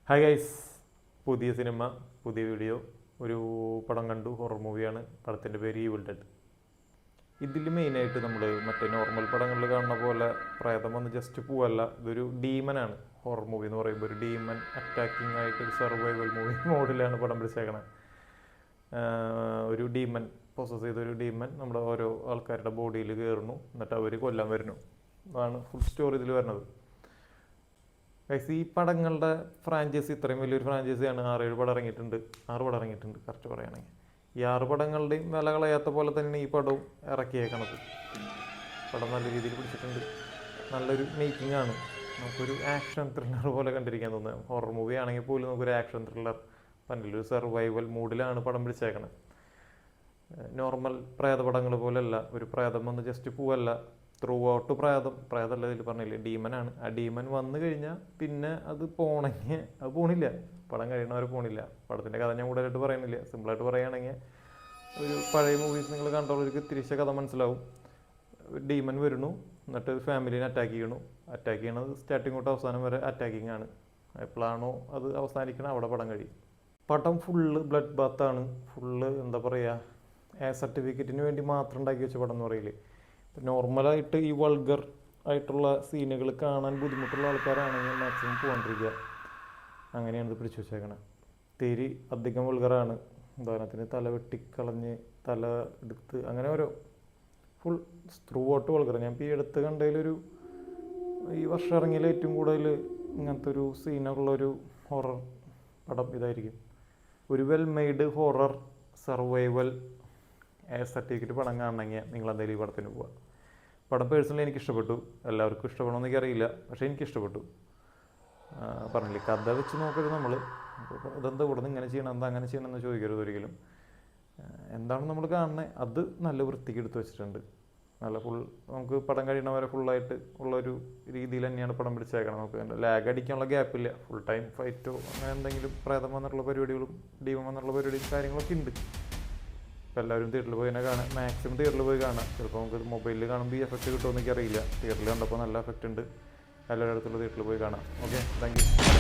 Hi guys, പുതിയ cinema, പുതിയ video. ഒരു പടം കണ്ടു, ഹൊറർ മൂവിയാണ്. പടത്തിൻ്റെ പേര് ഈവിൾ ഡെഡ്. ഇതിൽ മെയിനായിട്ട് നമ്മൾ മറ്റേ നോർമൽ പടങ്ങളിൽ കാണുന്ന പോലെ പ്രേതം വന്ന് ജസ്റ്റ് പോവല്ല. ഇതൊരു ഡീമനാണ്. ഹൊറർ മൂവി എന്ന് പറയുമ്പോൾ ഒരു ഡീമൻ അറ്റാക്കിംഗ് ആയിട്ട് ഒരു സർവൈവൽ മൂവി മോഡിലാണ് പടം പിടിച്ചേക്കണത്. ഒരു ഡീമൻ, പ്രോസസ് ചെയ്തൊരു ഡീമൻ നമ്മുടെ ഓരോ ആൾക്കാരുടെ ബോഡിയിൽ കയറുന്നു, എന്നിട്ട് അവർ കൊല്ലാൻ വരുന്നു. അതാണ് ഫുൾ സ്റ്റോറി ഇതിൽ വരുന്നത്. ഗൈസ്, ഈ പടങ്ങളുടെ ഫ്രാഞ്ചൈസി ഇത്രയും വലിയൊരു ഫ്രാഞ്ചൈസിയാണ്. 6-7 പടം ഇറങ്ങിയിട്ടുണ്ട്. 6 പടം ഇറങ്ങിയിട്ടുണ്ട് കറക്റ്റ് പറയുകയാണെങ്കിൽ. ഈ 6 പടങ്ങളുടെയും വില കളയാത്ത പോലെ തന്നെ ഈ പടവും ഇറക്കിയേക്കണത്. പടം നല്ല രീതിയിൽ പിടിച്ചിട്ടുണ്ട്. നല്ലൊരു മേക്കിംഗ് ആണ്. നമുക്കൊരു ആക്ഷൻ ത്രില്ലർ പോലെ കണ്ടിരിക്കാൻ തോന്നുന്നത്. ഹൊറർ മൂവി ആണെങ്കിൽ പോലും നമുക്കൊരു ആക്ഷൻ ത്രില്ലർ പറഞ്ഞില്ല, ഒരു സർവൈവൽ മൂഡിലാണ് പടം പിടിച്ചേക്കണത്. നോർമൽ പ്രേത പടങ്ങൾ പോലെയല്ല. ഒരു പ്രേതം വന്ന് ജസ്റ്റ് പോവല്ല, ത്രൂ ഔട്ട് പ്രേതമല്ല ഇതിൽ പറഞ്ഞില്ലേ, ഡീമനാണ്. ആ ഡീമൻ വന്നു കഴിഞ്ഞാൽ പിന്നെ അത് പോണെങ്കിൽ അത് പോണില്ല, പടം കഴിയണവരെ പോണില്ല. പടത്തിൻ്റെ കഥ ഞാൻ കൂടുതലായിട്ട് പറയുന്നില്ല. സിമ്പിളായിട്ട് പറയുകയാണെങ്കിൽ ഒരു പഴയ മൂവീസ് നിങ്ങൾ കണ്ടവർക്ക് തിരിച്ച കഥ മനസ്സിലാവും. ഡീമൻ വരുന്നു, എന്നിട്ട് ഫാമിലിനെ അറ്റാക്ക് ചെയ്യണത് സ്റ്റാർട്ടിങ് തൊട്ട് അവസാനം വരെ അറ്റാക്കിംഗ് ആണ്. എപ്പോഴാണോ അത് അവസാനിക്കണം അവിടെ പടം കഴിയും. പടം ഫുള്ള് ബ്ലഡ് ബാത്താണ്. ഫുള്ള് എന്താ പറയുക, സർട്ടിഫിക്കറ്റിന് വേണ്ടി മാത്രം ഉണ്ടാക്കി വെച്ച പടം എന്ന് പറയില്ലേ. നോർമലായിട്ട് ഈ വൾഗർ ആയിട്ടുള്ള സീനുകൾ കാണാൻ ബുദ്ധിമുട്ടുള്ള ആൾക്കാരാണെങ്കിൽ മാക്സിമം പോകാണ്ടിരിക്കുക. അങ്ങനെയാണ് ഇത് പിടിച്ചു വെച്ചേക്കണത്. തിരി അധികം വൾഗറാണ്. ഉദാഹരണത്തിന് തല വെട്ടിക്കളഞ്ഞ് തല എടുത്ത് അങ്ങനെ ഓരോ ഫുൾ ത്രൂ ഔട്ട് വൾഗർ. ഞാൻ ഇപ്പോൾ ഈ എടുത്ത് കണ്ടതിലൊരു ഈ വർഷം ഇറങ്ങിയതിൽ ഏറ്റവും കൂടുതൽ ഇങ്ങനത്തെ ഒരു സീനുള്ളൊരു ഹൊറർ പടം ഇതായിരിക്കും. ഒരു well made horror survival certificate പടം കാണണമെങ്കിൽ നിങ്ങൾ എന്തായാലും ഈ പടത്തിന് പോവുക. പടം പേഴ്സണലി എനിക്ക് ഇഷ്ടപ്പെട്ടു. എല്ലാവർക്കും ഇഷ്ടപ്പെടണമെന്ന് എനിക്കറിയില്ല, പക്ഷേ എനിക്കിഷ്ടപ്പെട്ടു. പറഞ്ഞില്ലേ, കഥ വെച്ച് നോക്കരുത് നമ്മൾ. ഇതെന്താ ഇവിടെ നിന്ന് ഇങ്ങനെ ചെയ്യണം, എന്താ അങ്ങനെ ചെയ്യണം എന്ന് ചോദിക്കരുത് ഒരിക്കലും. എന്താണ് നമ്മൾ കാണുന്നത് അത് നല്ല വൃത്തിക്ക് എടുത്ത് വെച്ചിട്ടുണ്ട്. നല്ല നമുക്ക് പടം കഴിയണവരെ ഫുള്ളായിട്ട് ഉള്ളൊരു രീതിയിൽ തന്നെയാണ് പടം പിടിച്ചേക്കണം. നമുക്ക് ലാഗ് അടിക്കാനുള്ള ഗ്യാപ്പില്ല. ഫുൾ ടൈം ഫൈറ്റോ അങ്ങനെ എന്തെങ്കിലും പ്രേതം വന്നിട്ടുള്ള പരിപാടികളും ഡീമൻ വന്നിട്ടുള്ള പരിപാടിയും കാര്യങ്ങളൊക്കെ ഉണ്ട്. ഇപ്പോൾ എല്ലാവരും തിയേറ്ററിൽ പോയി തന്നെ കാണാം. മാക്സിമം തിയേറ്ററിൽ പോയി കാണാം. ചിലപ്പോൾ നമുക്ക് മൊബൈലിൽ കാണുമ്പോൾ ഈ എഫക്റ്റ് കിട്ടുമെന്ന് എനിക്കറിയില്ല. തിയേറ്ററിൽ കണ്ടപ്പോൾ നല്ല എഫക്റ്റ് ഉണ്ട്. എല്ലാവരുടെ അടുത്തുള്ള തിയേറ്ററിൽ പോയി കാണാം. Okay, thank you.